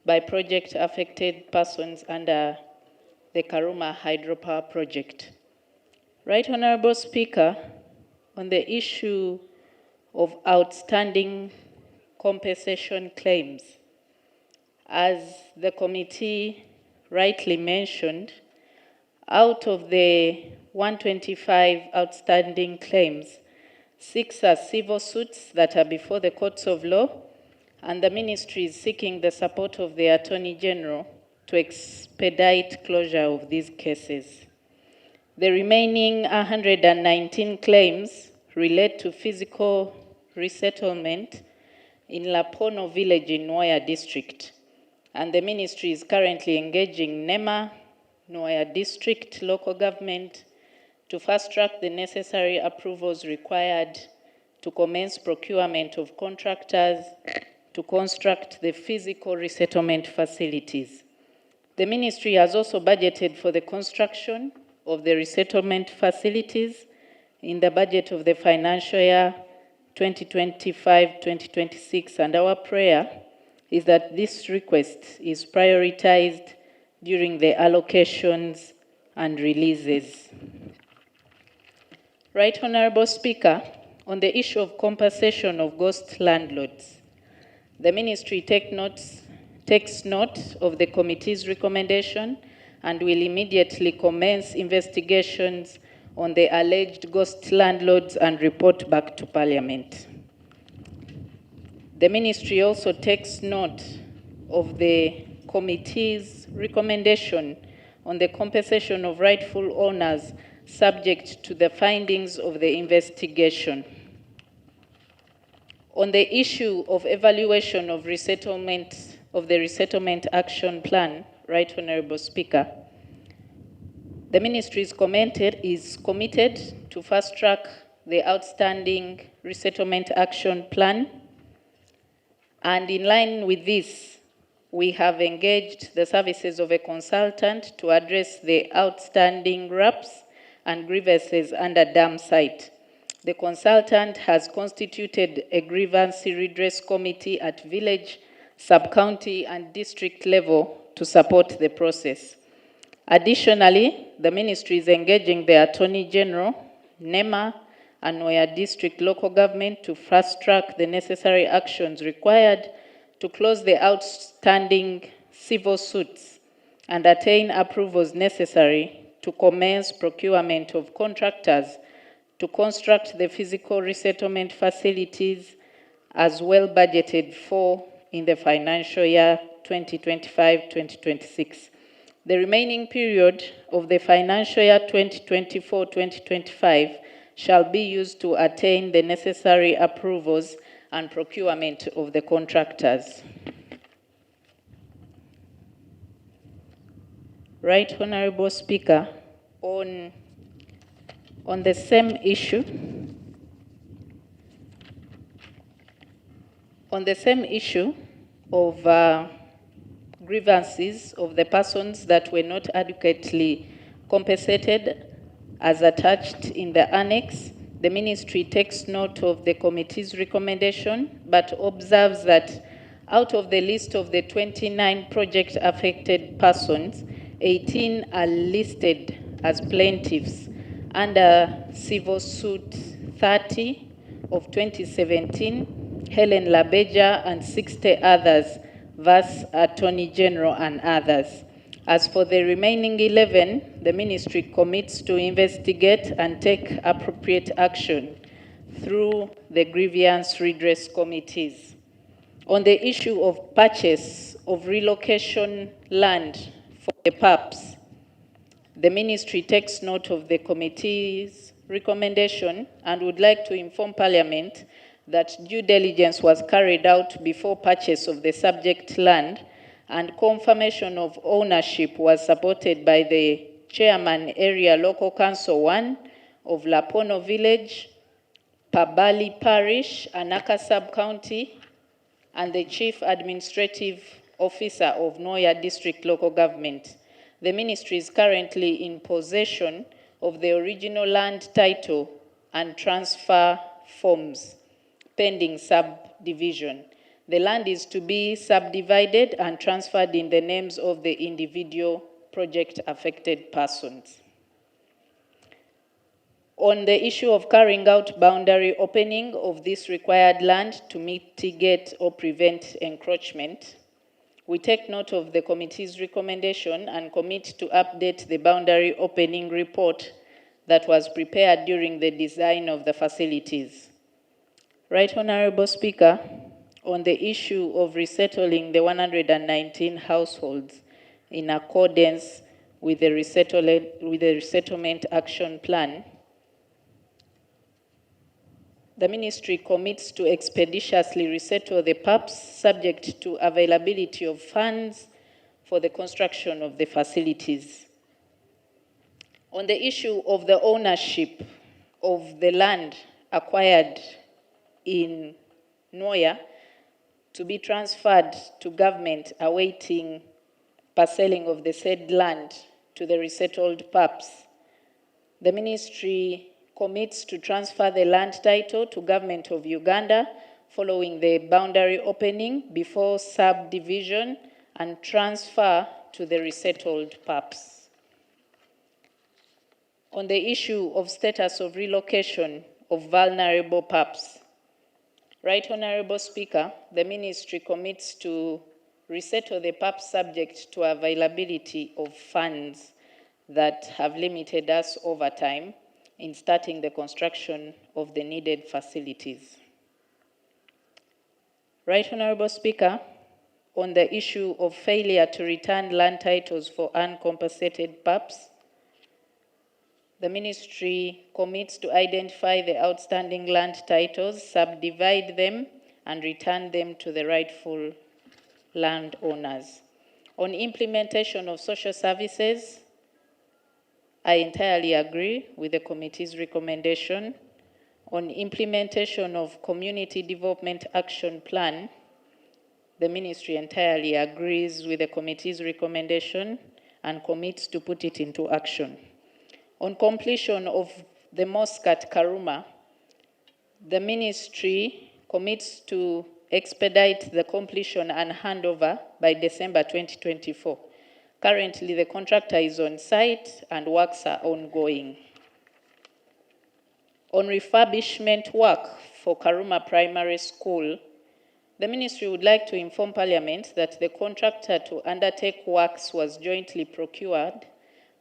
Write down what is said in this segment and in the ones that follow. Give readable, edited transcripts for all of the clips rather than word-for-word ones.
by project-affected persons under the Karuma HydroPower project. Right Honorable Speaker, on the issue of outstanding compensation claims, as the committee rightly mentioned, out of the 125 outstanding claims, 6 are civil suits that are before the courts of law, and the ministry is seeking the support of the Attorney General to expedite closure of these cases. The remaining 119 claims relate to physical resettlement in Lapono village in Nwaya district, and the ministry is currently engaging NEMA, Nwaya district local government, to fast-track the necessary approvals required to commence procurement of contractors to construct the physical resettlement facilities. The ministry has also budgeted for the construction of the resettlement facilities in the budget of the financial year 2025-2026, and our prayer is that this request is prioritized during the allocations and releases. Right Honorable Speaker, on the issue of compensation of ghost landlords, the ministry takes note of the committee's recommendation and will immediately commence investigations on the alleged ghost landlords and report back to Parliament. The ministry also takes note of the committee's recommendation on the compensation of rightful owners subject to the findings of the investigation. On the issue of evaluation of resettlement, of the resettlement action plan, Right Honorable Speaker, the ministry is committed to fast-track the outstanding resettlement action plan, and in line with this, we have engaged the services of a consultant to address the outstanding RAPs and grievances under dam site. The consultant has constituted a grievance redress committee at village, sub-county, and district level to support the process. Additionally, the ministry is engaging the Attorney General, NEMA, and Nwaya District local government to fast-track the necessary actions required to close the outstanding civil suits and attain approvals necessary to commence procurement of contractors to construct the physical resettlement facilities as well budgeted for in the financial year 2025-2026. The remaining period of the financial year 2024-2025 shall be used to attain the necessary approvals and procurement of the contractors. Right Honorable Speaker, on the same issue, of grievances of the persons that were not adequately compensated as attached in the annex, the ministry takes note of the committee's recommendation, but observes that out of the list of the 29 project-affected persons, 18 are listed as plaintiffs under Civil Suit 30 of 2017, Helen Labeja, and 60 others, versus Attorney General and others. As for the remaining 11, the ministry commits to investigate and take appropriate action through the grievance redress committees. On the issue of purchase of relocation land for the PAPs, the ministry takes note of the committee's recommendation and would like to inform Parliament that due diligence was carried out before purchase of the subject land, and confirmation of ownership was supported by the Chairman Area Local Council 1 of Lapono Village, Pabali Parish, Anaka Sub-County, and the Chief Administrative Officer of Nwaya District Local Government. The ministry is currently in possession of the original land title and transfer forms pending subdivision. The land is to be subdivided and transferred in the names of the individual project affected persons. On the issue of carrying out boundary opening of this required land to mitigate or prevent encroachment, we take note of the committee's recommendation and commit to update the boundary opening report that was prepared during the design of the facilities. Right, Honorable Speaker, on the issue of resettling the 119 households in accordance with the resettlement action plan, the ministry commits to expeditiously resettle the PAPs subject to availability of funds for the construction of the facilities. On the issue of the ownership of the land acquired in Noya to be transferred to government awaiting parcelling of the said land to the resettled PAPs, the ministry commits to transfer the land title to government of Uganda following the boundary opening before subdivision and transfer to the resettled PAPs. On the issue of status of relocation of vulnerable PAPs, Right Honorable Speaker, the ministry commits to resettle the PAPs subject to availability of funds that have limited us over time in starting the construction of the needed facilities. Right Honorable Speaker, on the issue of failure to return land titles for uncompensated PAPs, the ministry commits to identify the outstanding land titles, subdivide them, and return them to the rightful landowners. On implementation of social services, I entirely agree with the committee's recommendation. On implementation of Community Development Action Plan, the ministry entirely agrees with the committee's recommendation and commits to put it into action. On completion of the mosque at Karuma, the ministry commits to expedite the completion and handover by December 2024. Currently, the contractor is on site and works are ongoing. On refurbishment work for Karuma Primary School, the ministry would like to inform Parliament that the contractor to undertake works was jointly procured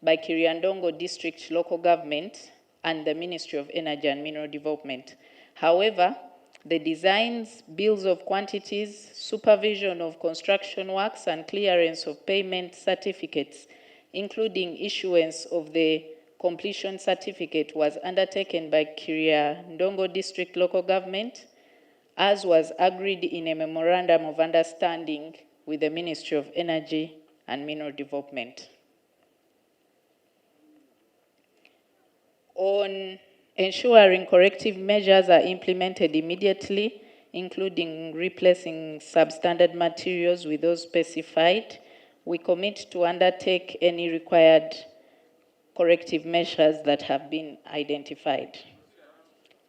by Kiriandongo District Local Government and the Ministry of Energy and Mineral Development. However, the designs, bills of quantities, supervision of construction works, and clearance of payment certificates, including issuance of the completion certificate, was undertaken by Kiriandongo District Local Government, as was agreed in a memorandum of understanding with the Ministry of Energy and Mineral Development. On ensuring corrective measures are implemented immediately, including replacing substandard materials with those specified, we commit to undertake any required corrective measures that have been identified.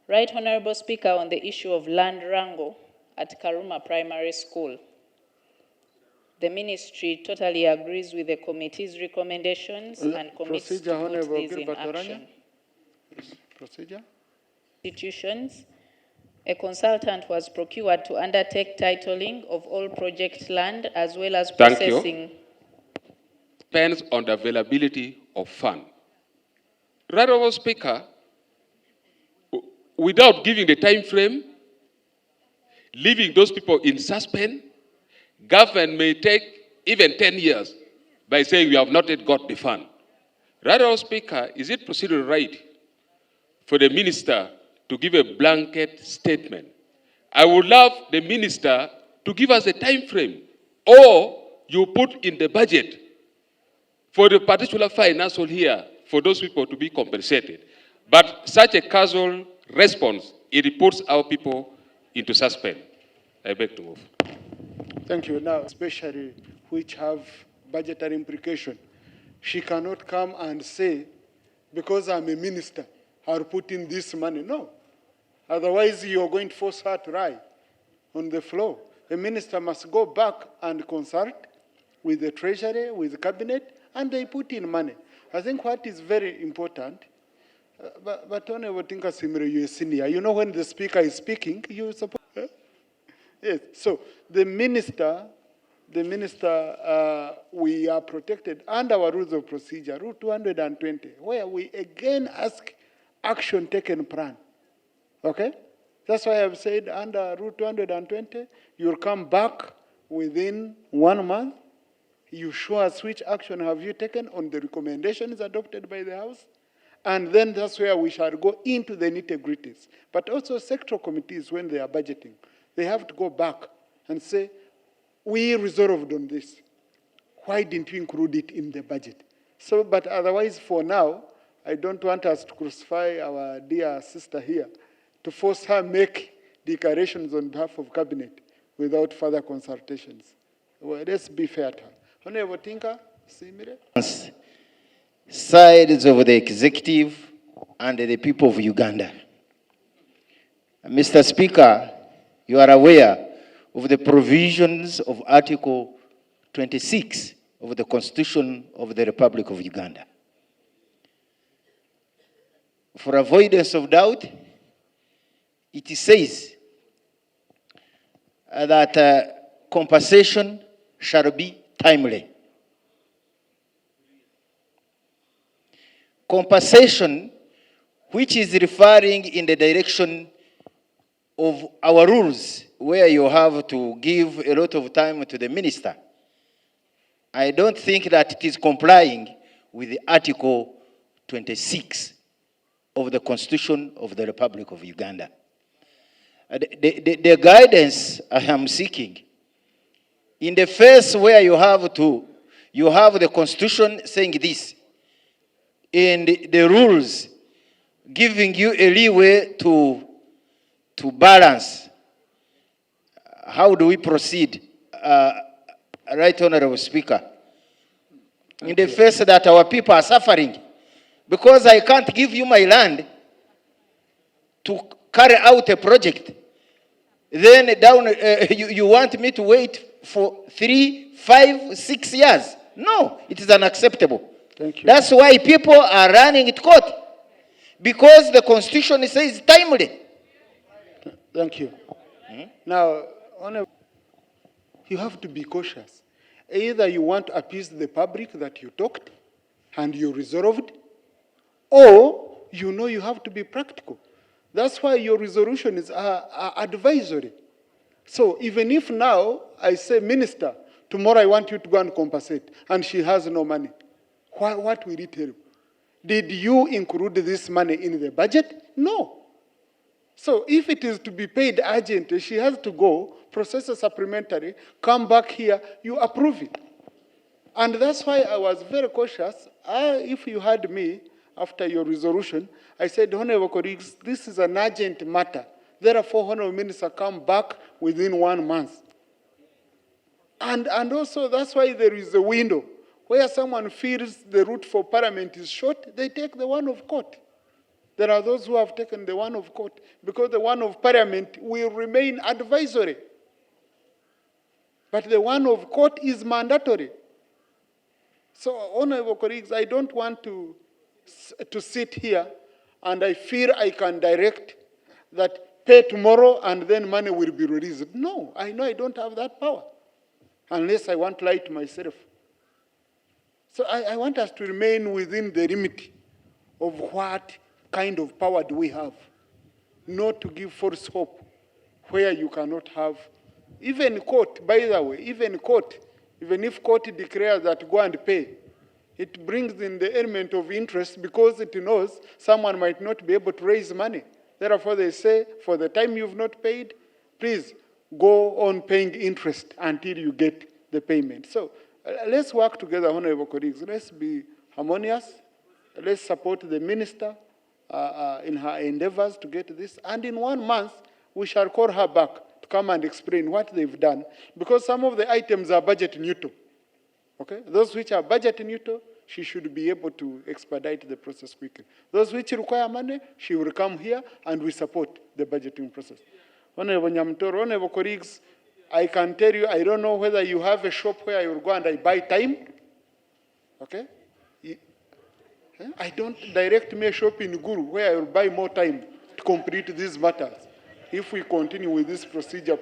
Right Honorable Speaker, on the issue of land wrangle at Karuma Primary School, the ministry totally agrees with the committee's recommendations and commits to put these in action. Procedure. Institutions, a consultant was procured to undertake titling of all project land as well as processing. Depends on the availability of funds. Right, Honorable Speaker, without giving the time frame, leaving those people in suspense, government may take even 10 years by saying we have not yet got the fund. Right, Honorable Speaker, is it procedurally right for the minister to give a blanket statement? I would love the minister to give us a time frame, or you put in the budget for the particular financial year for those people to be compensated. But such a casual response, it puts our people into suspense. I beg to move. Thank you. Now, especially which have budgetary implication, she cannot come and say, because I'm a minister, I'll put in this money. No. Otherwise, you're going to force her to lie on the floor. A minister must go back and consult with the treasury, with the cabinet, and they put in money. I think what is very important, but Honorable Tinka Simire, you're a senior. You know when the speaker is speaking, you suppose. Yes, so the minister, we are protected under our rules of procedure, Rule 220, where we again ask action taken plan. Okay? That's why I've said under Rule 220, you'll come back within 1 month. You show us which action have you taken on the recommendations adopted by the House. And then that's where we shall go into the nitty-gritties. But also sectoral committees, when they are budgeting, they have to go back and say, we resolved on this. Why didn't you include it in the budget? So, but otherwise, for now, I don't want us to crucify our dear sister here, to force her make declarations on behalf of cabinet without further consultations. Well, let's be fair to her. Honorable Tinka, Simire. Sides of the executive and the people of Uganda. Mr. Speaker, you are aware of the provisions of Article 26 of the Constitution of the Republic of Uganda. For avoidance of doubt, it says that compensation shall be timely. Compensation, which is referring in the direction of our rules, where you have to give a lot of time to the minister, I don't think that it is complying with the Article 26 of the Constitution of the Republic of Uganda. The guidance I am seeking, in the first where you have the Constitution saying this, and the rules giving you a leeway to balance. How do we proceed? Right Honorable Speaker. In the face that our people are suffering, because I can't give you my land to carry out a project. Then you want me to wait for 3, 5, 6 years? No, it is unacceptable. Thank you. That's why people are running to court, because the Constitution says timely. Thank you. Now, you have to be cautious. Either you want to appease the public that you talked and you resolved, or you know you have to be practical. That's why your resolutions are advisory. So even if now I say, Minister, tomorrow I want you to go and compensate, and she has no money, what will it tell you? Did you include this money in the budget? No. So if it is to be paid urgently, she has to go, process a supplementary, come back here, you approve it. And that's why I was very cautious. If you had me, after your resolution, I said, Honorable colleagues, this is an urgent matter. Therefore, Honorable Minister, come back within 1 month. And also, that's why there is a window. Where someone feels the route for Parliament is short, they take the one of court. There are those who have taken the one of court, because the one of Parliament will remain advisory. But the one of court is mandatory. So, honorable colleagues, I don't want to sit here and I feel I can direct that pay tomorrow and then money will be released. No, I know I don't have that power, unless I want to lie to myself. So I want us to remain within the limit of what kind of power do we have, not to give false hope where you cannot have. Even court, by the way, even if court declares that go and pay, it brings in the element of interest, because it knows someone might not be able to raise money. Therefore, they say, for the time you've not paid, please go on paying interest until you get the payment. So let's work together, honorable colleagues. Let's be harmonious. Let's support the minister in her endeavors to get this. And in 1 month, we shall call her back to come and explain what they've done, because some of the items are budget neutral. Okay? Those which are budget neutral, she should be able to expedite the process quickly. Those which require money, she will come here and we support the budgeting process. Honorable Nyamutoro, honorable colleagues, I can tell you, I don't know whether you have a shop where I will go and I buy time. Okay? I don't direct me a shop in Guru where I will buy more time to complete these matters. If we continue with this procedure,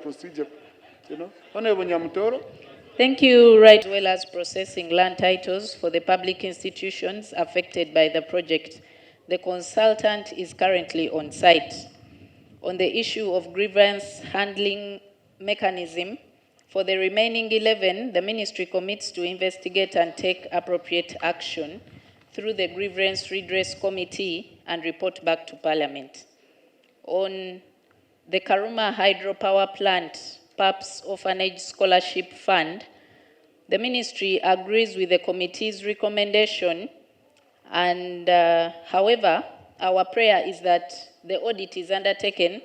you know. Honorable Nyamutoro. Thank you, right, as well as processing land titles for the public institutions affected by the project. The consultant is currently on site. On the issue of grievance handling mechanism, for the remaining 11, the ministry commits to investigate and take appropriate action through the grievance redress committee and report back to Parliament. On the Karuma HydroPower plant, PAP's Orphanage Scholarship Fund, the ministry agrees with the committee's recommendation, and however, our prayer is that the audit is undertaken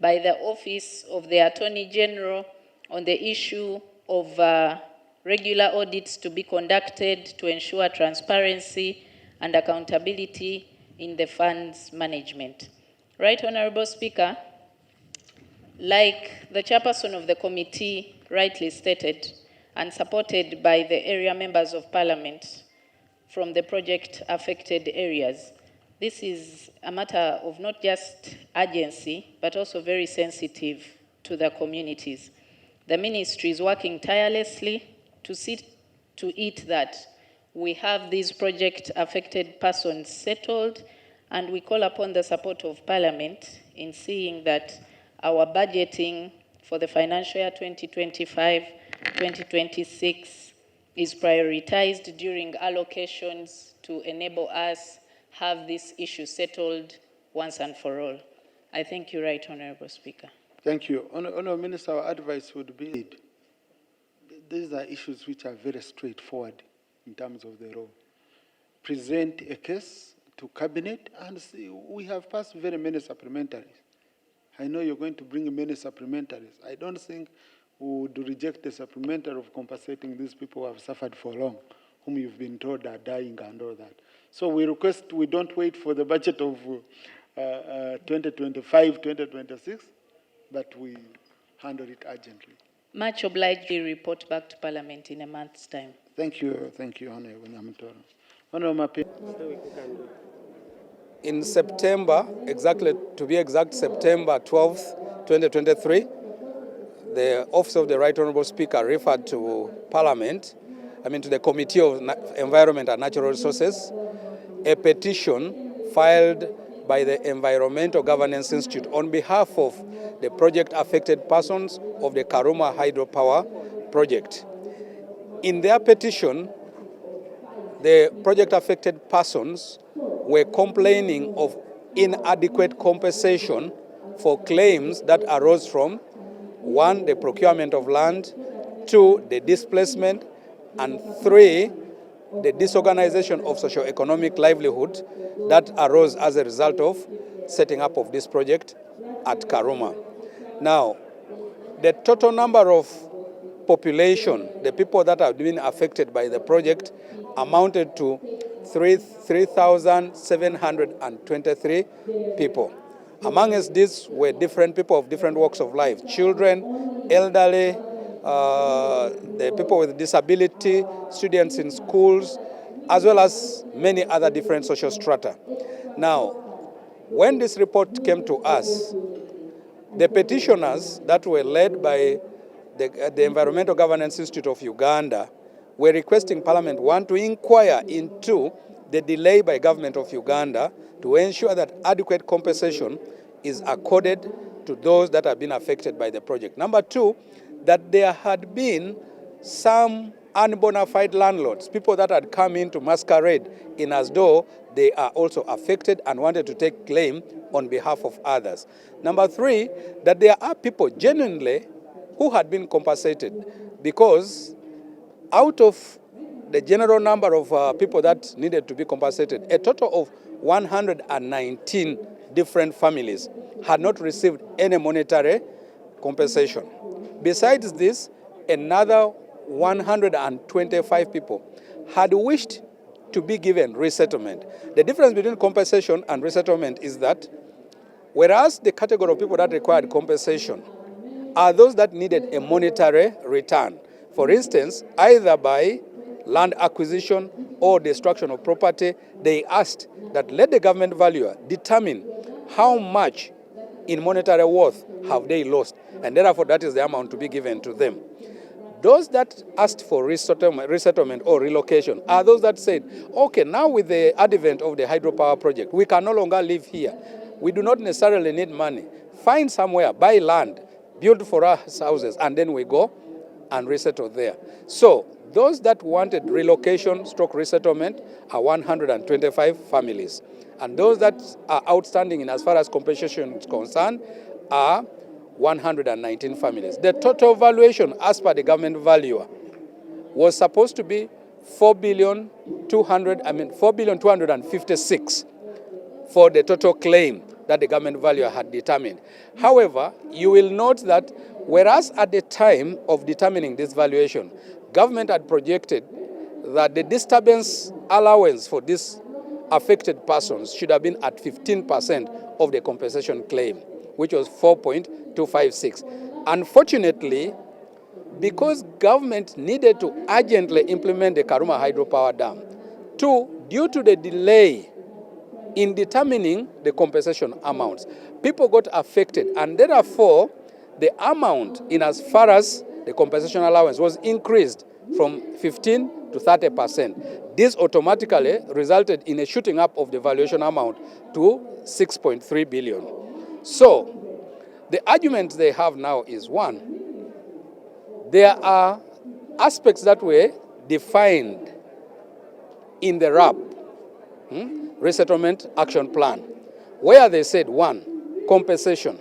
by the Office of the Attorney General on the issue of regular audits to be conducted to ensure transparency and accountability in the fund's management. Right, Honorable Speaker, like the chairperson of the committee rightly stated, and supported by the area members of Parliament from the project affected areas, this is a matter of not just urgency, but also very sensitive to the communities. The ministry is working tirelessly to see to it that we have these project affected persons settled, and we call upon the support of Parliament in seeing that our budgeting for the financial year 2025-2026 is prioritized during allocations to enable us have this issue settled once and for all. I thank you, right, Honorable Speaker. Thank you. Honorable Minister, our advice would be, these are issues which are very straightforward in terms of the law. Present a case to Cabinet and see, we have passed very many supplementaries. I know you're going to bring many supplementaries. I don't think we would reject the supplementary of compensating these people who have suffered for long, whom you've been told are dying and all that. So we request we don't wait for the budget of 2025, 2026, but we handle it urgently. Much obliged, we report back to Parliament in a month's time. Thank you, Honorable Nyamutoro. Honorable Mapi. In September, to be exact, September 12th, 2023, the Office of the Right Honourable Speaker referred to Parliament, to the Committee of Environment and Natural Resources, a petition filed by the Environmental Governance Institute on behalf of the project-affected persons of the Karuma HydroPower project. In their petition, the project-affected persons were complaining of inadequate compensation for claims that arose from 1, the procurement of land, 2, the displacement, and 3, the disorganization of socio-economic livelihood that arose as a result of setting up of this project at Karuma. Now, the total number of population, the people that have been affected by the project, amounted to 3,723 people. Among us, these were different people of different walks of life: children, elderly, the people with disability, students in schools, as well as many other different social strata. Now, when this report came to us, the petitioners that were led by the Environmental Governance Institute of Uganda were requesting Parliament, 1, to inquire into the delay by government of Uganda to ensure that adequate compensation is accorded to those that have been affected by the project. Number 2, that there had been some unbona fide landlords, people that had come in to masquerade in as though they are also affected and wanted to take claim on behalf of others. Number 3, that there are people genuinely who had been compensated, because out of the general number of people that needed to be compensated, a total of 119 different families had not received any monetary compensation. Besides this, another 125 people had wished to be given resettlement. The difference between compensation and resettlement is that whereas the category of people that required compensation are those that needed a monetary return. For instance, either by land acquisition or destruction of property, they asked that let the government valuer determine how much in monetary worth have they lost, and therefore that is the amount to be given to them. Those that asked for resettlement or relocation are those that said, okay, now with the advent of the hydropower project, we can no longer live here. We do not necessarily need money. Find somewhere, buy land, build for us houses, and then we go and resettle there. So those that wanted relocation / resettlement are 125 families. And those that are outstanding in as far as compensation is concerned are 119 families. The total valuation as per the government valuer was supposed to be 4,256 for the total claim that the government valuer had determined. However, you will note that whereas at the time of determining this valuation, government had projected that the disturbance allowance for these affected persons should have been at 15% of the compensation claim, which was 4.256. Unfortunately, because government needed to urgently implement the Karuma hydropower dam, due to the delay in determining the compensation amounts, people got affected, and therefore the amount in as far as the compensation allowance was increased from 15 to 30%. This automatically resulted in a shooting up of the valuation amount to 6.3 billion. So the argument they have now is, one, there are aspects that were defined in the RAP, Resettlement Action Plan, where they said, one, compensation.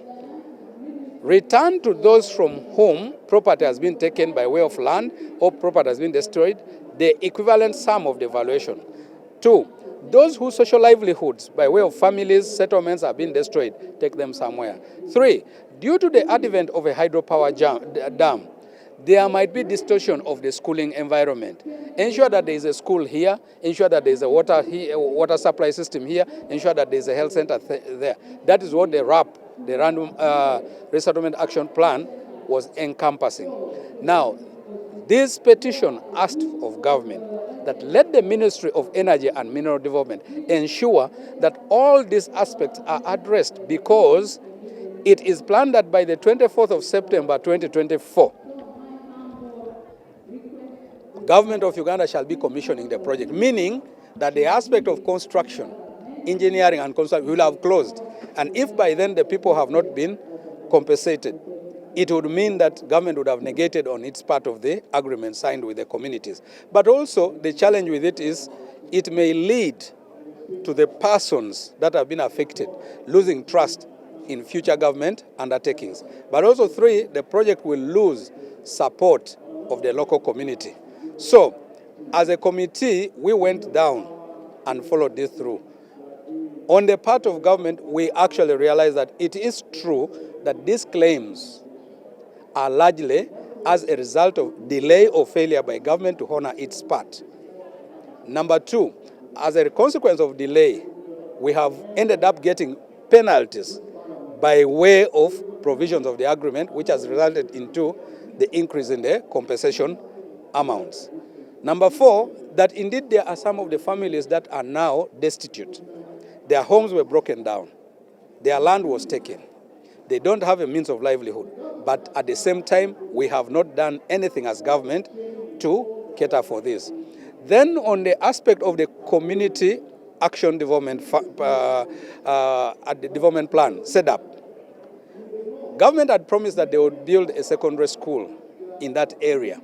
Return to those from whom property has been taken by way of land or property has been destroyed, the equivalent sum of the valuation. Two, those whose social livelihoods by way of families, settlements have been destroyed, take them somewhere. Three, due to the advent of a hydropower dam, there might be distortion of the schooling environment. Ensure that there is a school here, ensure that there is a water supply system here, ensure that there is a health center there. That is what the RAP, the Random Resettlement Action Plan, was encompassing. Now, this petition asked of government that let the Ministry of Energy and Mineral Development ensure that all these aspects are addressed, because it is planned that by the 24th of September 2024, government of Uganda shall be commissioning the project, meaning that the aspect of construction, engineering and construction will have closed. And if by then the people have not been compensated, it would mean that government would have negated on its part of the agreement signed with the communities. But also the challenge with it is it may lead to the persons that have been affected losing trust in future government undertakings. But also, three, the project will lose support of the local community. So, as a committee, we went down and followed this through. On the part of government, we actually realized that it is true that these claims are largely as a result of delay or failure by government to honor its part. Number two, as a consequence of delay, we have ended up getting penalties by way of provisions of the agreement, which has resulted into the increase in the compensation amounts. Number four, that indeed there are some of the families that are now destitute. Their homes were broken down. Their land was taken. They don't have a means of livelihood. But at the same time, we have not done anything as government to cater for this. Then on the aspect of the community action development development plan set up, government had promised that they would build a secondary school in that area.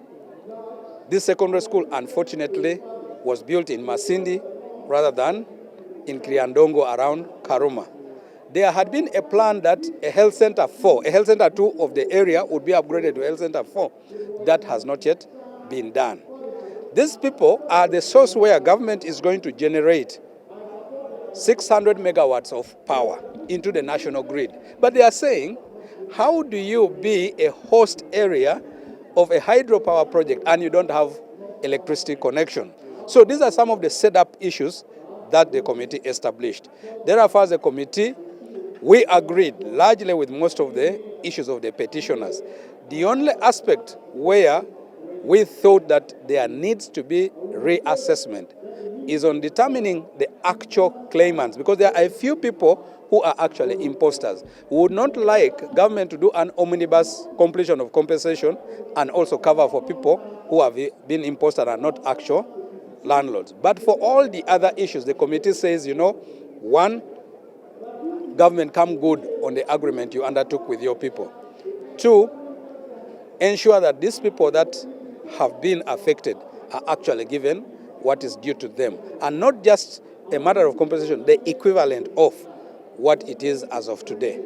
This secondary school, unfortunately, was built in Masindi rather than in Kriandongo around Karuma. There had been a plan that a health center 2 of the area would be upgraded to health center 4. That has not yet been done. These people are the source where government is going to generate 600 megawatts of power into the national grid. But they are saying, how do you be a host area of a hydropower project and you don't have electricity connection? So these are some of the setup issues that the committee established. Therefore, as a committee, We agreed largely with most of the issues of the petitioners. The only aspect where we thought that there needs to be reassessment is on determining the actual claimants, because there are a few people who are actually imposters. We would not like government to do an omnibus completion of compensation and also cover for people who have been imposters and not actual landlords. But for all the other issues, the committee says, one, government come good on the agreement you undertook with your people. Two, ensure that these people that have been affected are actually given what is due to them, and not just a matter of compensation, the equivalent of what it is as of today.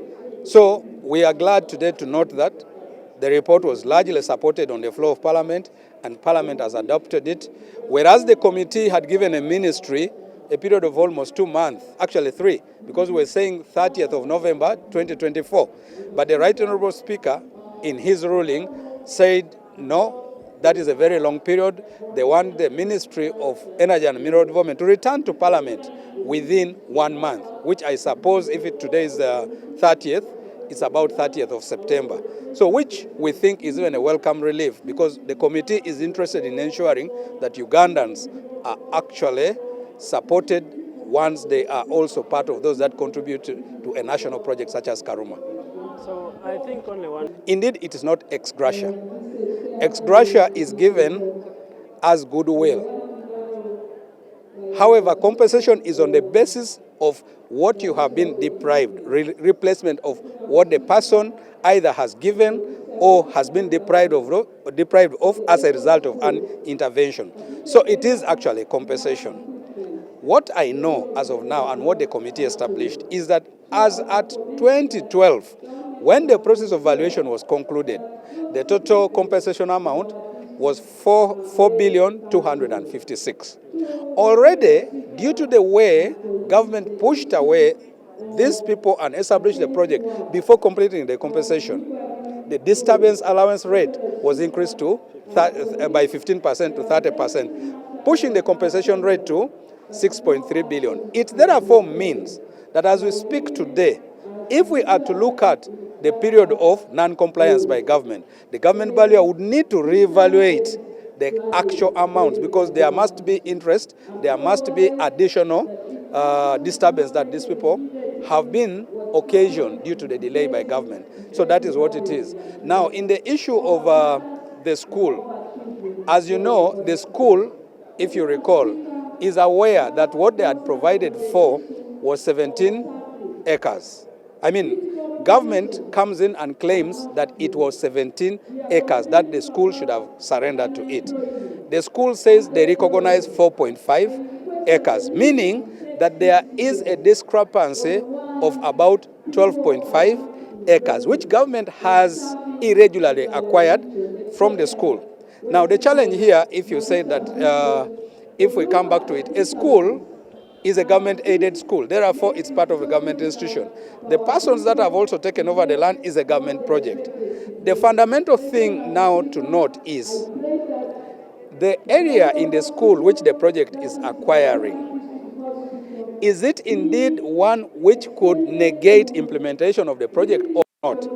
So we are glad today to note that the report was largely supported on the floor of Parliament, and Parliament has adopted it, whereas the committee had given a ministry a period of almost 2 months, actually 3, because we were saying 30th of November 2024. But the Right Honourable Speaker, in his ruling, said no, that is a very long period. They want the Ministry of Energy and Mineral Development to return to Parliament within 1 month, which I suppose if today is the 30th, it's about 30th of September. So which we think is even a welcome relief, because the committee is interested in ensuring that Ugandans are actually supported once they are also part of those that contribute to a national project such as Karuma. So I think only one. Indeed, it is not ex gratia. Ex gratia is given as goodwill. However, compensation is on the basis of what you have been deprived, replacement of what the person either has given or has been deprived of as a result of an intervention. So it is actually compensation. What I know as of now and what the committee established is that as at 2012, when the process of valuation was concluded, the total compensation amount was 4,256,000,000. Already, due to the way government pushed away these people and established the project before completing the compensation, the disturbance allowance rate was increased to by 15% to 30%, pushing the compensation rate to 6.3 billion. It therefore means that as we speak today, if we are to look at the period of non-compliance by government, the government valuer would need to reevaluate the actual amounts, because there must be interest, there must be additional disturbance that these people have been occasioned due to the delay by government. So that is what it is. Now, in the issue of the school, as you know, the school, if you recall, is aware that what they had provided for was 17 acres. I mean, government comes in and claims that it was 17 acres that the school should have surrendered to it. The school says they recognize 4.5 acres, meaning that there is a discrepancy of about 12.5 acres, which government has irregularly acquired from the school. Now, the challenge here, if you say that, if we come back to it, a school is a government-aided school. Therefore, it's part of a government institution. The persons that have also taken over the land is a government project. The fundamental thing now to note is the area in the school which the project is acquiring. Is it indeed one which could negate implementation of the project or not?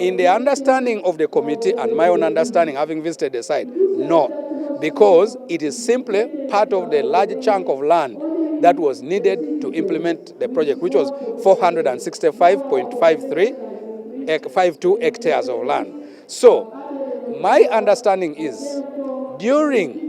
In the understanding of the committee and my own understanding, having visited the site, no. Because it is simply part of the large chunk of land that was needed to implement the project, which was 465.52 hectares of land. So, my understanding is, during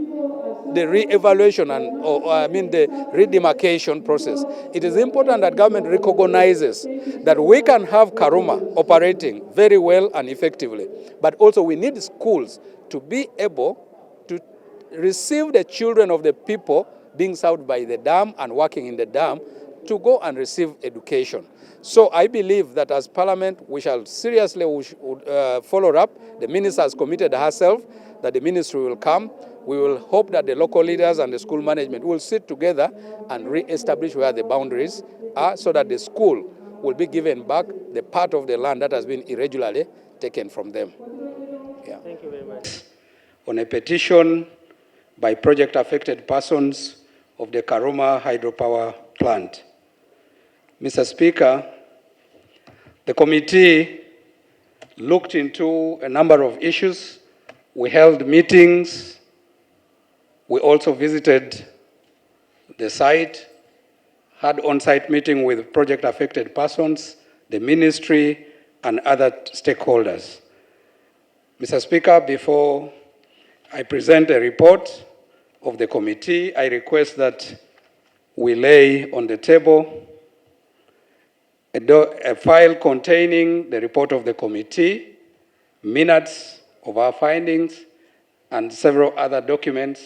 the re-evaluation and, the redemarcation process, it is important that government recognizes that we can have Karuma operating very well and effectively, but also we need schools to be able to receive the children of the people being served by the dam and working in the dam to go and receive education. So I believe that as Parliament, we shall seriously follow up. The Minister has committed herself that the Ministry will come. We will hope that the local leaders and the school management will sit together and re-establish where the boundaries are, so that the school will be given back the part of the land that has been irregularly taken from them. Yeah. Thank you very much. On a petition by project affected persons of the Karuma HydroPower plant. Mr. Speaker, The committee looked into a number of issues. We held meetings. We also visited the site, had on-site meeting with project-affected persons, the ministry, and other stakeholders. Mr. Speaker, before I present a report of the committee, I request that we lay on the table a file containing the report of the committee, minutes of our findings, and several other documents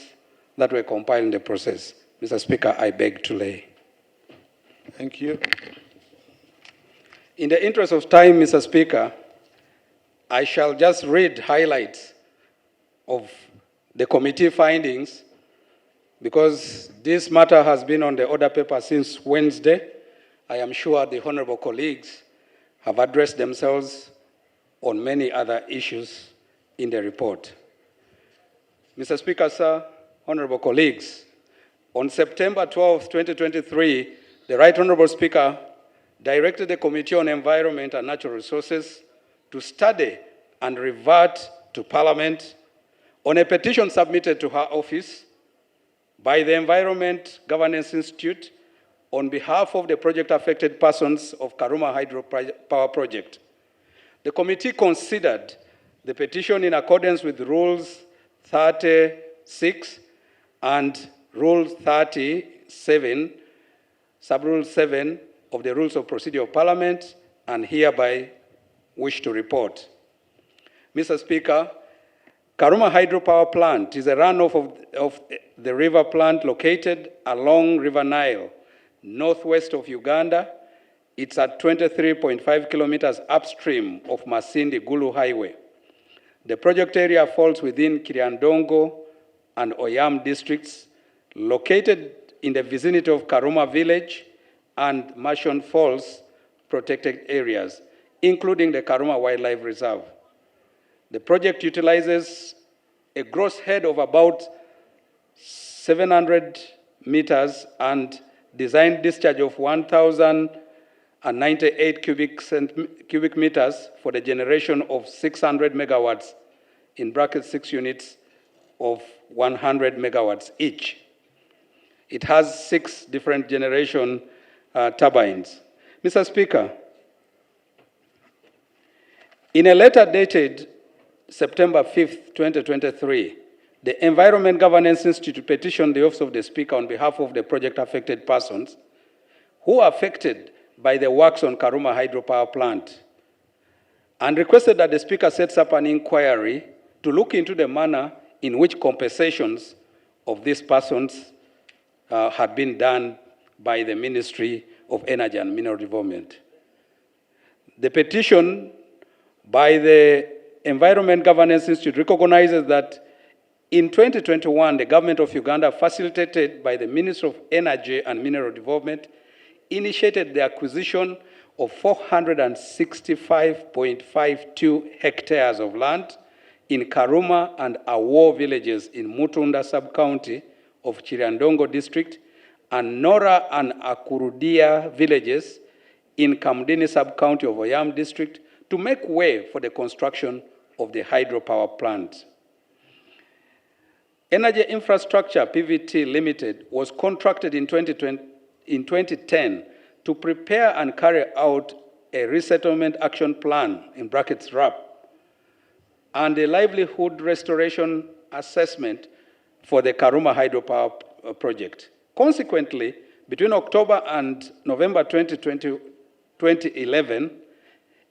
that were compiled in the process. Mr. Speaker, I beg to lay. Thank you. In the interest of time, Mr. Speaker, I shall just read highlights of the committee findings because this matter has been on the order paper since Wednesday. I am sure the honorable colleagues have addressed themselves on many other issues in the report. Mr. Speaker, sir, honorable colleagues, on September 12, 2023, the Right Honorable Speaker directed the Committee on Environment and Natural Resources to study and revert to Parliament on a petition submitted to her office by the Environment Governance Institute on behalf of the project-affected persons of Karuma HydroPower project. The committee considered the petition in accordance with Rules 36 and Rule 37, Sub-Rule 7 of the Rules of Procedure of Parliament, and hereby wish to report. Mr. Speaker, Karuma HydroPower plant is a runoff of the river plant located along River Nile, northwest of Uganda. It's at 23.5 kilometers upstream of Masindi-Gulu Highway. The project area falls within Kiriandongo and Oyam districts, located in the vicinity of Karuma village and Mashon Falls protected areas, including the Karuma Wildlife Reserve. The project utilizes a gross head of about 700 meters and design discharge of 1,098 cubic meters for the generation of 600 megawatts, in brackets 6 units of 100 megawatts each. It has 6 different generation turbines. Mr. Speaker, in a letter dated September 5th, 2023, the Environment Governance Institute petitioned the Office of the Speaker on behalf of the project-affected persons who are affected by the works on Karuma HydroPower plant and requested that the Speaker sets up an inquiry to look into the manner in which compensations of these persons had been done by the Ministry of Energy and Mineral Development. The petition by the Environment Governance Institute recognizes that in 2021, the government of Uganda, facilitated by the Ministry of Energy and Mineral Development, initiated the acquisition of 465.52 hectares of land in Karuma and Awo villages in Mutunda sub-county of Chiriandongo district and Nora and Akurudia villages in Kamdini sub-county of Oyam district to make way for the construction of the hydropower plant. Energy Infrastructure PVT Limited was contracted in 2010 to prepare and carry out a resettlement action plan, in brackets RAP, and a livelihood restoration assessment for the Karuma HydroPower project. Consequently, between October and November 2011,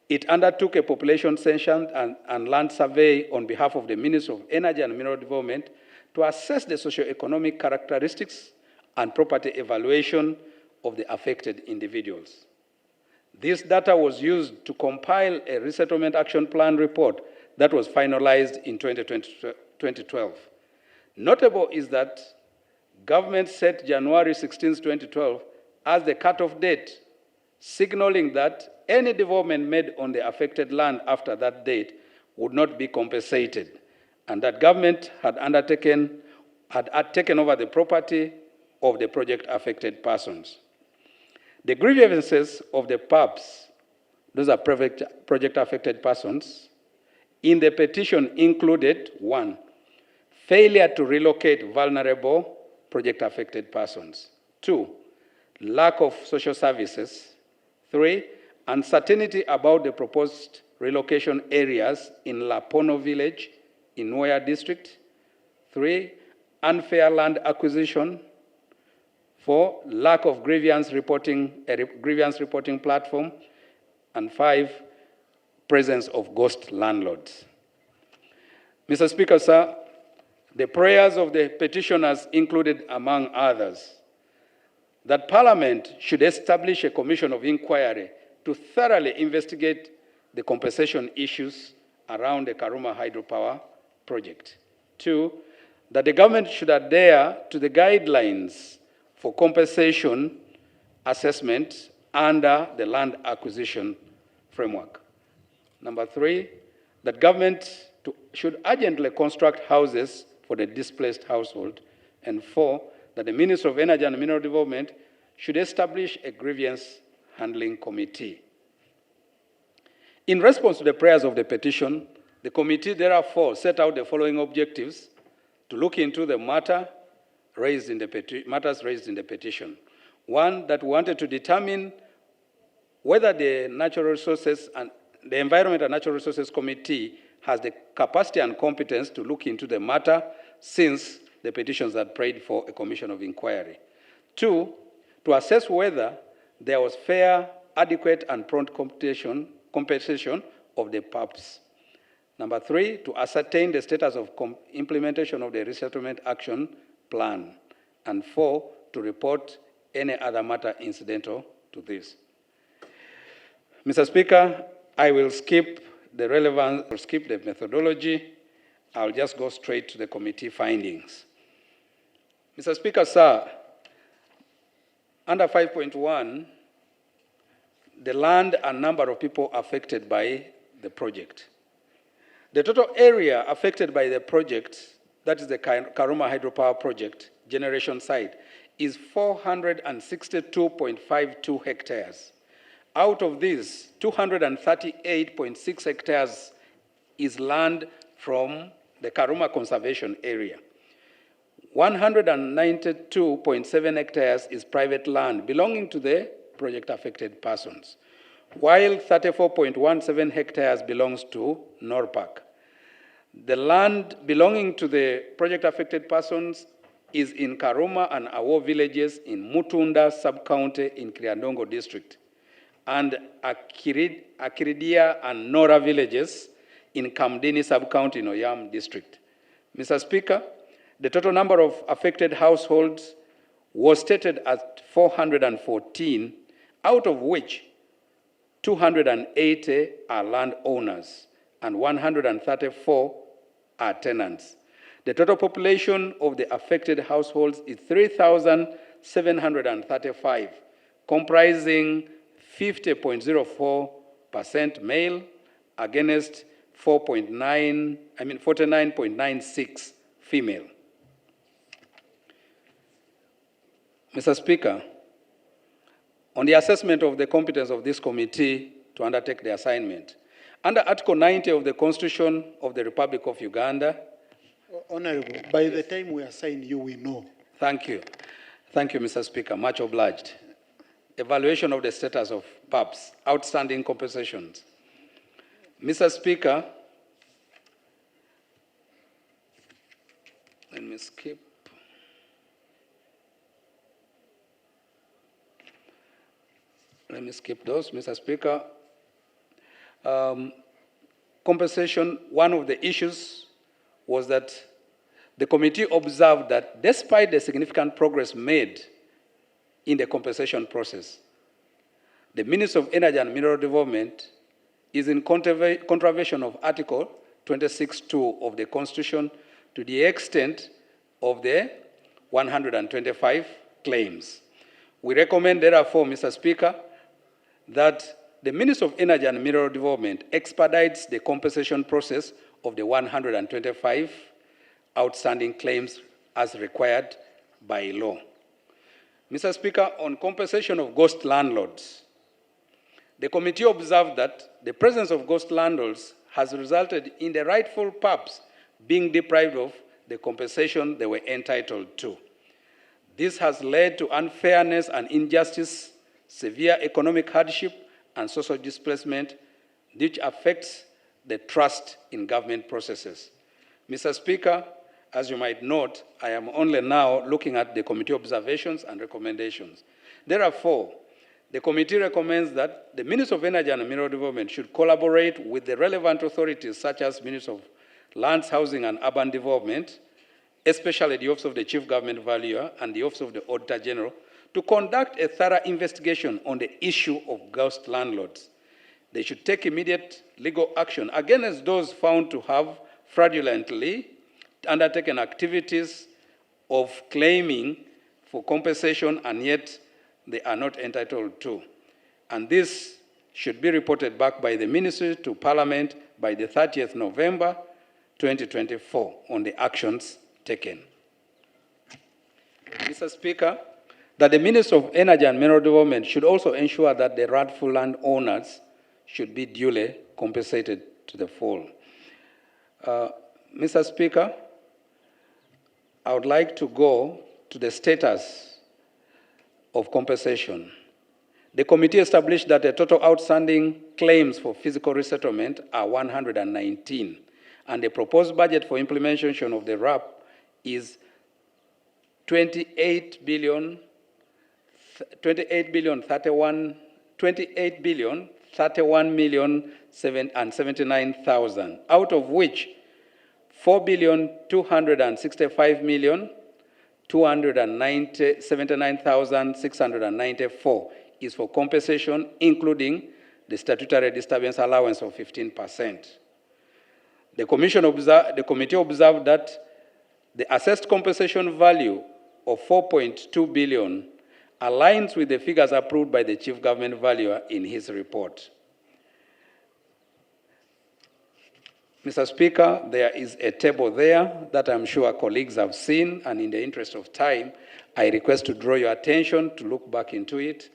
it undertook a population census and land survey on behalf of the Ministry of Energy and Mineral Development to assess the socio-economic characteristics and property evaluation of the affected individuals. This data was used to compile a resettlement action plan report that was finalized in 2012. Notable is that government set January 16, 2012 as the cutoff date, signaling that any development made on the affected land after that date would not be compensated, and that government had taken over the property of the project-affected persons. The grievances of the PAPs those are project affected persons, in the petition included 1, failure to relocate vulnerable project affected persons. 2, lack of social services. 3, uncertainty about the proposed relocation areas in Lapono village in Nwea district. 3, unfair land acquisition. 4, lack of grievance reporting platform. And 5, presence of ghost landlords. Mr. Speaker, sir, the prayers of the petitioners included, among others, that Parliament should establish a commission of inquiry to thoroughly investigate the compensation issues around the Karuma HydroPower project. 2, that the government should adhere to the guidelines for compensation assessment under the land acquisition framework. Number 3, that government should urgently construct houses for the displaced household. And 4, that the Minister of Energy and Mineral Development should establish a grievance handling committee. In response to the prayers of the petition, the committee therefore set out the following objectives to look into the matters raised in the petition. 1, that we wanted to determine whether the the Environment and Natural Resources Committee has the capacity and competence to look into the matter, since the petitions had prayed for a commission of inquiry. 2, to assess whether there was fair, adequate, and prompt compensation of the PAPs. Number 3, to ascertain the status of implementation of the resettlement action plan. And 4, to report any other matter incidental to this. Mr. Speaker, I will skip the methodology. I'll just go straight to the committee findings. Mr. Speaker, sir, under 5.1, the land and number of people affected by the project. The total area affected by the project, that is the Karuma HydroPower project generation site, is 462.52 hectares. Out of these, 238.6 hectares is land from the Karuma conservation area. 192.7 hectares is private land belonging to the project affected persons, while 34.17 hectares belongs to NORPAC. The land belonging to the project affected persons is in Karuma and Awo villages in Mutunda sub-county in Kriandongo district, and Akiridia and Nora villages in Kamdini sub-county in Oyam district. Mr. Speaker, the total number of affected households was stated at 414, out of which 280 are landowners and 134 are tenants. The total population of the affected households is 3,735, comprising 50.04% male against 49.96 female. Mr. Speaker, on the assessment of the competence of this committee to undertake the assignment, under Article 90 of the Constitution of the Republic of Uganda. Honorable, by the time we assign you, we know. Thank you. Thank you, Mr. Speaker. Much obliged. Evaluation of the status of PAPs, outstanding compensations. Mr. Speaker, let me skip. Let me skip those, Mr. Speaker. Compensation, one of the issues was that the committee observed that despite the significant progress made in the compensation process, the Minister of Energy and Mineral Development is in contravention of Article 26(2) of the Constitution to the extent of the 125 claims. We recommend, therefore, Mr. Speaker, that the Minister of Energy and Mineral Development expedites the compensation process of the 125 outstanding claims as required by law. Mr. Speaker, on compensation of ghost landlords, The committee observed that the presence of ghost landlords has resulted in the rightful PAPs being deprived of the compensation they were entitled to. This has led to unfairness and injustice, severe economic hardship, and social displacement, which affects the trust in government processes. Mr. Speaker, as you might note, I am only now looking at the committee observations and recommendations. Therefore, the committee recommends that the Minister of Energy and Mineral Development should collaborate with the relevant authorities such as Minister of Lands, Housing and Urban Development, especially the Office of the Chief Government Valuer and the Office of the Auditor General, to conduct a thorough investigation on the issue of ghost landlords. They should take immediate legal action against those found to have fraudulently undertaken activities of claiming for compensation and yet they are not entitled to. And this should be reported back by the Ministry to Parliament by the 30th November 2024 on the actions taken. Mr. Speaker, that the Minister of Energy and Mineral Development should also ensure that the rightful landowners should be duly compensated to the full. Mr. Speaker, I would like to go to the status of compensation. The committee established that the total outstanding claims for physical resettlement are 119, and the proposed budget for implementation of the RAP is 28 billion 31,079,000, out of which 4,265,279,694 is for compensation, including the statutory disturbance allowance of 15%. The committee observed that the assessed compensation value of 4.2 billion aligns with the figures approved by the Chief Government Valuer in his report. Mr. Speaker, there is a table there that I'm sure colleagues have seen, and in the interest of time, I request to draw your attention to look back into it.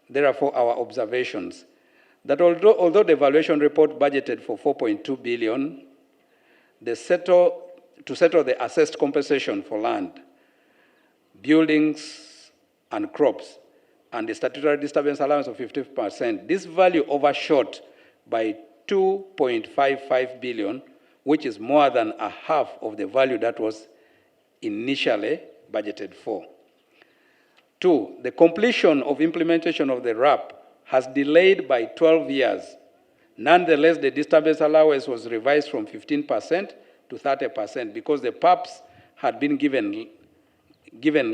Therefore, our observations, that although the evaluation report budgeted for 4.2 billion, to settle the assessed compensation for land, buildings, and crops, and the statutory disturbance allowance of 50%, this value overshot by 2.55 billion, which is more than a half of the value that was initially budgeted for. 2, the completion of implementation of the RAP has delayed by 12 years. Nonetheless, the disturbance allowance was revised from 15% to 30% because the PAPs had been given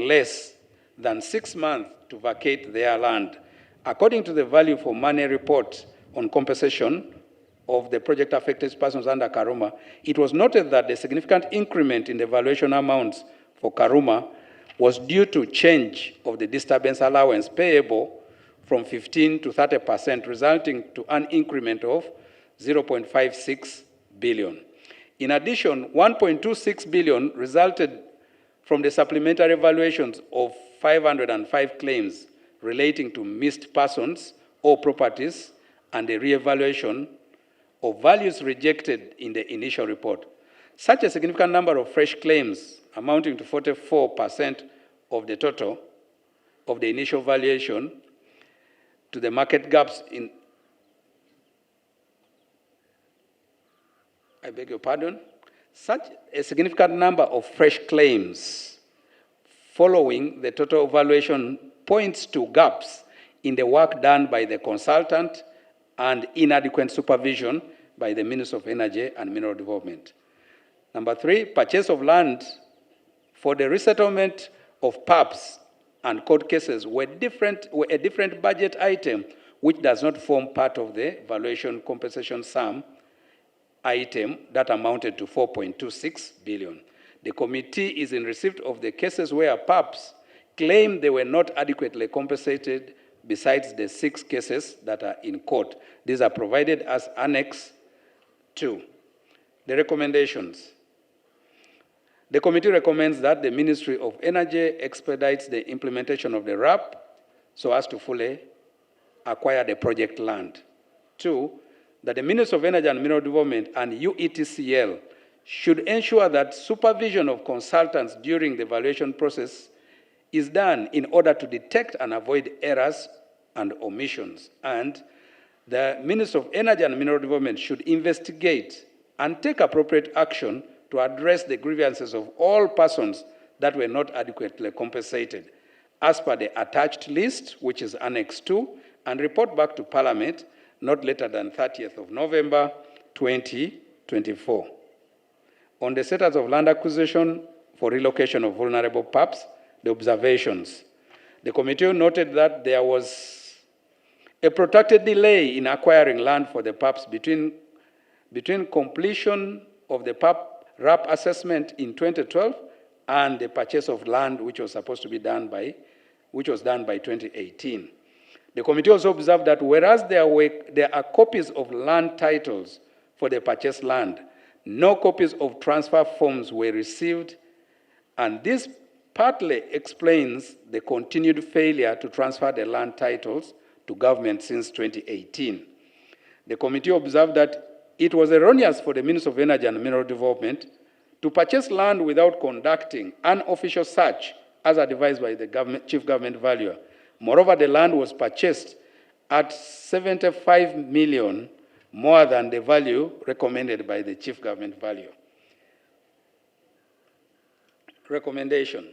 less than 6 months to vacate their land. According to the value for money report on compensation of the project affected persons under Karuma, it was noted that the significant increment in the valuation amounts for Karuma was due to change of the disturbance allowance payable from 15 to 30%, resulting to an increment of 0.56 billion. In addition, 1.26 billion resulted from the supplementary valuations of 505 claims relating to missed persons or properties and the re-evaluation of values rejected in the initial report. Such a significant number of fresh claims, amounting to 44% of the total of the initial valuation, to the market gaps in, I beg your pardon, such a significant number of fresh claims following the total valuation points to gaps in the work done by the consultant and inadequate supervision by the Minister of Energy and Mineral Development. Number 3, purchase of land for the resettlement of PAPs and court cases were a different budget item which does not form part of the valuation compensation sum item that amounted to 4.26 billion. The committee is in receipt of the cases where PAPs claim they were not adequately compensated, besides the 6 cases that are in court. These are provided as Annex 2. The recommendations. The committee recommends that the Ministry of Energy expedites the implementation of the RAP so as to fully acquire the project land. 2, that the Ministry of Energy and Mineral Development and UETCL should ensure that supervision of consultants during the evaluation process is done in order to detect and avoid errors and omissions. And the Ministry of Energy and Mineral Development should investigate and take appropriate action to address the grievances of all persons that were not adequately compensated, as per the attached list, which is Annex 2, and report back to Parliament not later than 30th of November 2024. On the status of land acquisition for relocation of vulnerable PAPs, the observations. The committee noted that there was a protracted delay in acquiring land for the PAPs between completion of the PAP RAP assessment in 2012 and the purchase of land, which was supposed to be done by 2018. The committee also observed that whereas there are copies of land titles for the purchased land, no copies of transfer forms were received, and this partly explains the continued failure to transfer the land titles to government since 2018. The committee observed that it was erroneous for the Ministry of Energy and Mineral Development to purchase land without conducting an official search as advised by the Chief Government Valuer. Moreover, the land was purchased at 75 million more than the value recommended by the Chief Government Valuer. Recommendation.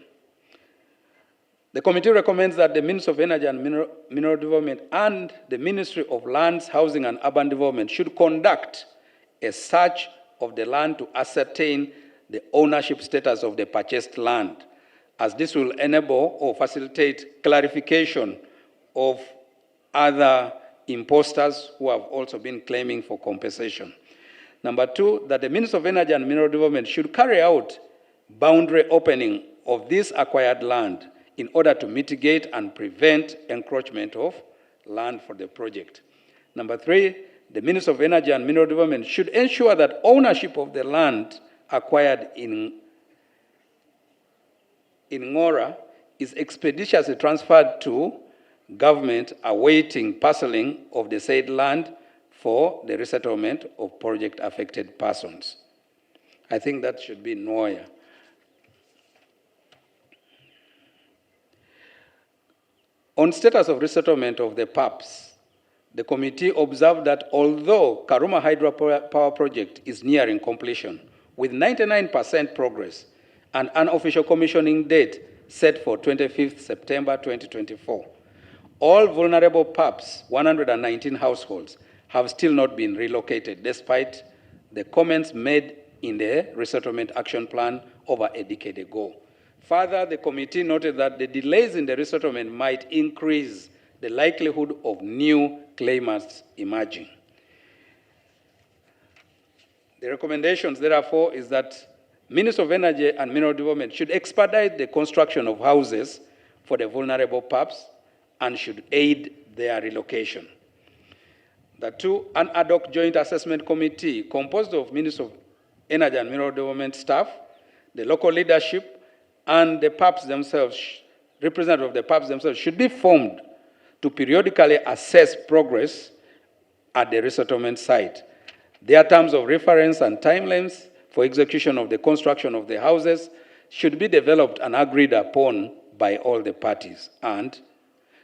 The committee recommends that the Ministry of Energy and Mineral Development and the Ministry of Lands, Housing and Urban Development should conduct a search of the land to ascertain the ownership status of the purchased land, as this will enable or facilitate clarification of other imposters who have also been claiming for compensation. Number 2, that the Ministry of Energy and Mineral Development should carry out boundary opening of this acquired land in order to mitigate and prevent encroachment of land for the project. Number 3, the Ministry of Energy and Mineral Development should ensure that ownership of the land acquired in Ngora is expeditiously transferred to government awaiting parceling of the said land for the resettlement of project-affected persons. I think that should be Noya. On status of resettlement of the PAPs, the committee observed that although Karuma HydroPower project is nearing completion, with 99% progress and an official commissioning date set for 25th September 2024, all vulnerable PAPs, 119 households, have still not been relocated, despite the comments made in the Resettlement Action Plan over a decade ago. Further, the committee noted that the delays in the resettlement might increase the likelihood of new claimants emerging. The recommendations, therefore, is that Ministry of Energy and Mineral Development should expedite the construction of houses for the vulnerable PAPs and should aid their relocation. The 2, an ad hoc joint assessment committee composed of Ministry of Energy and Mineral Development staff, the local leadership, and the PAPs themselves, representatives of the PAPs themselves, should be formed to periodically assess progress at the resettlement site. Their terms of reference and timelines for execution of the construction of the houses should be developed and agreed upon by all the parties, and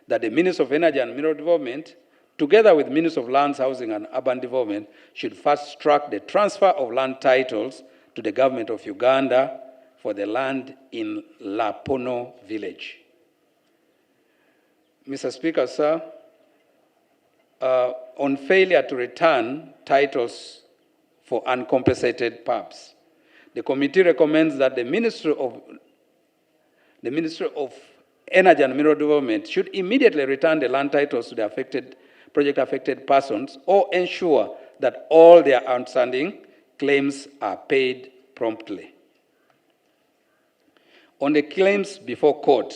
that the Ministry of Energy and Mineral Development, together with Ministry of Lands, Housing and Urban Development, should fast-track the transfer of land titles to the government of Uganda for the land in Lapono village. Mr. Speaker, sir, on failure to return titles for uncompensated PAPs, the committee recommends that the Ministry of Energy and Mineral Development should immediately return the land titles to the project-affected persons, or ensure that all their outstanding claims are paid promptly. On the claims before court,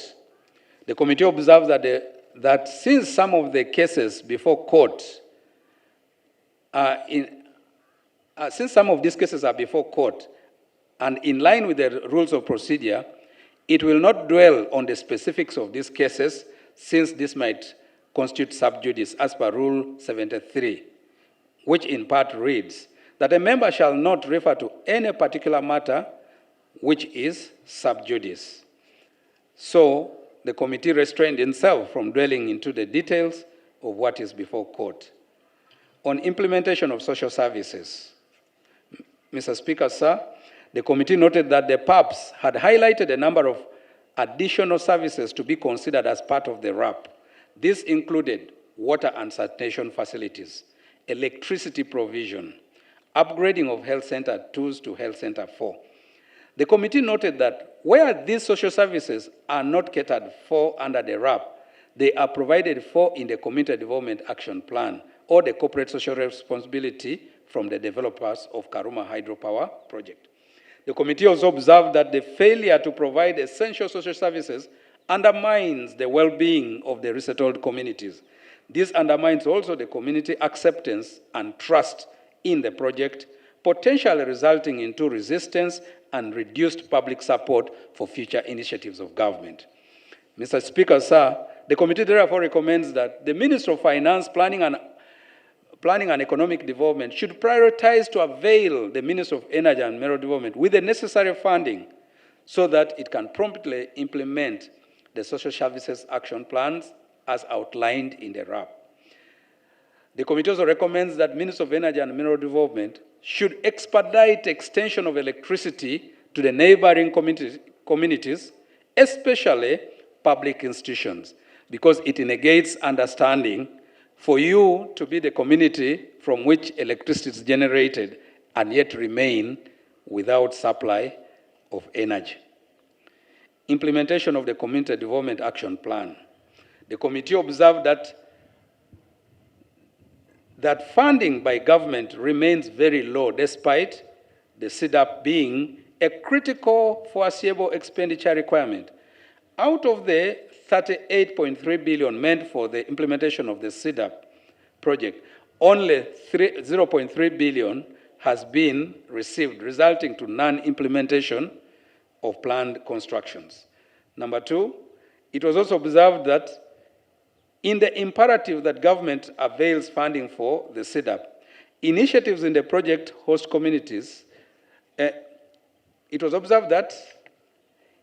the committee observes that since some of the cases before court since some of these cases are before court and in line with the rules of procedure, it will not dwell on the specifics of these cases, since this might constitute sub judice as per Rule 73, which in part reads that a member shall not refer to any particular matter which is sub judice. So the committee restrained itself from dwelling into the details of what is before court. On implementation of social services, Mr. Speaker, sir, the committee noted that the PAPs had highlighted a number of additional services to be considered as part of the RAP. This included water and sanitation facilities, electricity provision, upgrading of Health Center 2 to Health Center 4. The committee noted that where these social services are not catered for under the RAP, they are provided for in the Community Development Action Plan or the corporate social responsibility from the developers of Karuma HydroPower project. The committee also observed that the failure to provide essential social services undermines the well-being of the resettled communities. This undermines also the community acceptance and trust in the project, potentially resulting into resistance and reduced public support for future initiatives of government. Mr. Speaker, sir, the committee therefore recommends that the Minister of Finance, Planning and Economic Development should prioritize to avail the Minister of Energy and Mineral Development with the necessary funding so that it can promptly implement the social services action plans as outlined in the RAP. The committee also recommends that Minister of Energy and Mineral Development should expedite extension of electricity to the neighboring communities, especially public institutions, because it negates understanding for you to be the community from which electricity is generated and yet remain without supply of energy. Implementation of the Community Development Action Plan. The committee observed that funding by government remains very low despite the CDAP being a critical foreseeable expenditure requirement. Out of the 38.3 billion meant for the implementation of the CDAP project, only 0.3 billion has been received, resulting to non-implementation of planned constructions. Number two, it was also observed that in the imperative that government avails funding for the CDAP, initiatives in the project host communities, it was observed that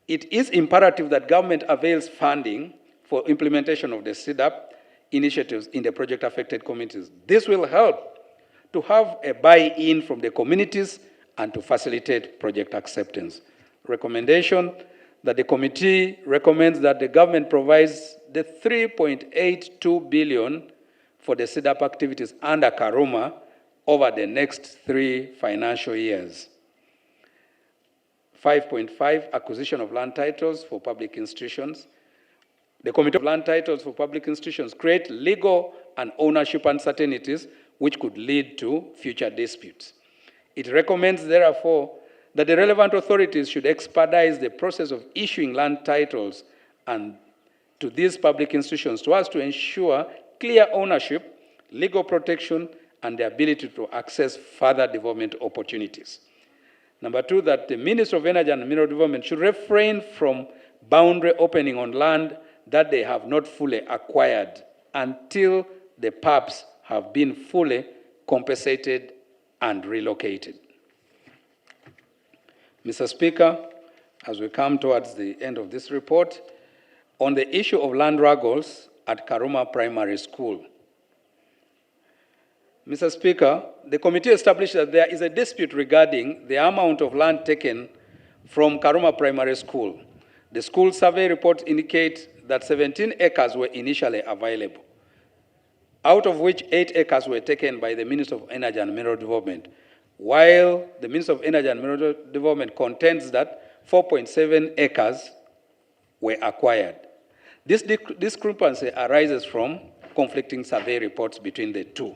it is imperative that government avails funding for implementation of the CDAP initiatives in the project-affected communities. This will help to have a buy-in from the communities and to facilitate project acceptance. Recommendation that the committee recommends that the government provides the 3.82 billion for the CDAP activities under Karuma over the next 3 financial years. 5.5, acquisition of land titles for public institutions. The Committee of Land Titles for Public Institutions create legal and ownership uncertainties which could lead to future disputes. It recommends, therefore, that the relevant authorities should expedite the process of issuing land titles and to these public institutions so as to ensure clear ownership, legal protection, and the ability to access further development opportunities. Number two, that the Minister of Energy and Mineral Development should refrain from boundary opening on land that they have not fully acquired until the PAPs have been fully compensated and relocated. Mr. Speaker, as we come towards the end of this report, on the issue of land ruggles at Karuma Primary School. Mr. Speaker, the committee established that there is a dispute regarding the amount of land taken from Karuma Primary School. The school survey reports indicate that 17 acres were initially available, out of which 8 acres were taken by the Minister of Energy and Mineral Development, while the Minister of Energy and Mineral Development contends that 4.7 acres were acquired. This discrepancy arises from conflicting survey reports between the two.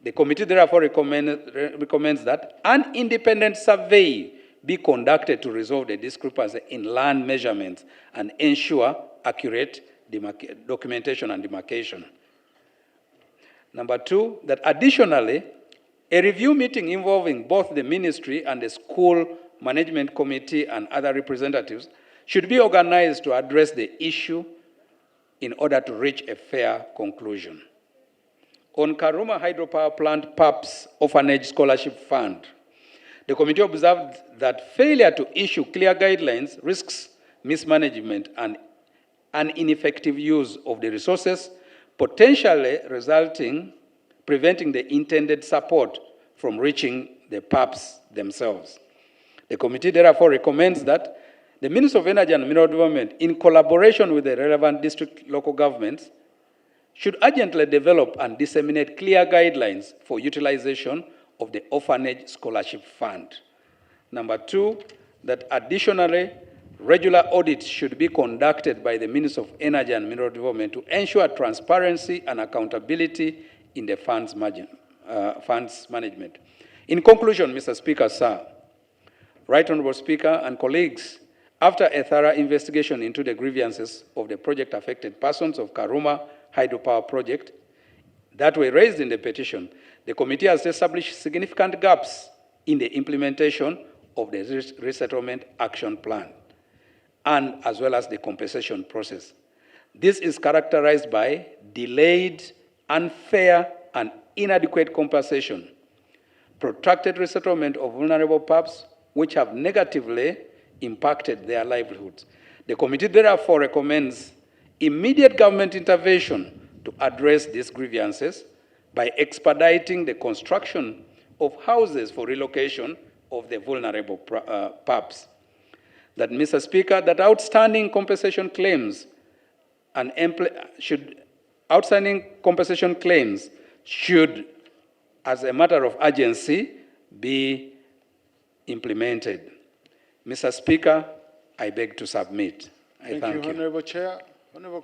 The committee therefore recommends that an independent survey be conducted to resolve the discrepancy in land measurements and ensure accurate documentation and demarcation. Number two, that additionally, a review meeting involving both the ministry and the school management committee and other representatives should be organized to address the issue in order to reach a fair conclusion. On Karuma HydroPower Plant PAP's Orphanage Scholarship Fund, the committee observed that failure to issue clear guidelines risks mismanagement and an ineffective use of the resources, potentially preventing the intended support from reaching the PAPs themselves. The committee therefore recommends that the Minister of Energy and Mineral Development, in collaboration with the relevant district local governments, should urgently develop and disseminate clear guidelines for utilization of the Orphanage Scholarship Fund. Number two, that additionally, regular audits should be conducted by the Minister of Energy and Mineral Development to ensure transparency and accountability in the funds management. In conclusion, Mr. Speaker, sir, Right Honourable Speaker and colleagues, after a thorough investigation into the grievances of the project-affected persons of Karuma Hydropower project that were raised in the petition, the committee has established significant gaps in the implementation of the resettlement action plan, and as well as the compensation process. This is characterized by delayed, unfair, and inadequate compensation, protracted resettlement of vulnerable PAPs, which have negatively impacted their livelihoods. The committee therefore recommends immediate government intervention to address these grievances by expediting the construction of houses for relocation of the vulnerable PAPs. That, Mr. Speaker, that outstanding compensation claims should, as a matter of urgency, be implemented. Mr. Speaker, I beg to submit. I thank you. Honourable Chair. Honourable